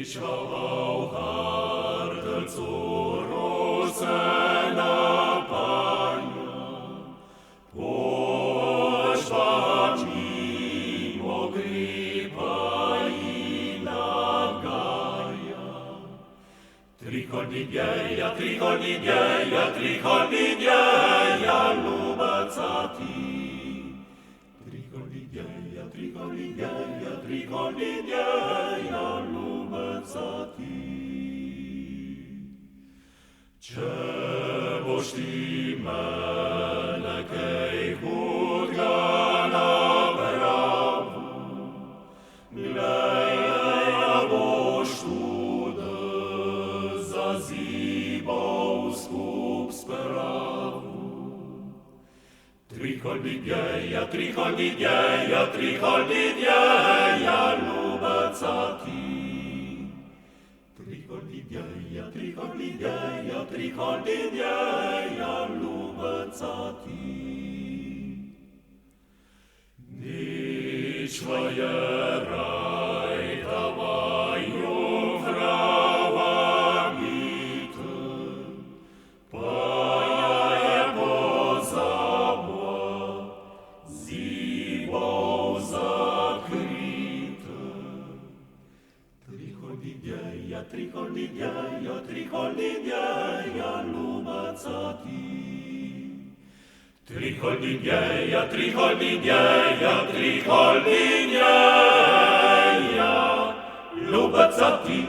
Schwau harte zu rosena pania, poszwaczni mogli paina gaja. Trikolni dnieja, lubaca ti. Trikolni dnieja, lubaca ti. Ce boști menekej hudgana bravu, gleja boštu da za zibov skup spravu. Trikolni dnieja, lubaca ti. Trikolni dnieja, lubaca ti. Nici vajeraj tavaju vrava mită, paja pozabła, zibou zakrytă. Trikolni dnieja, lubaca ti. Trikolni dnieja, lubaca ti.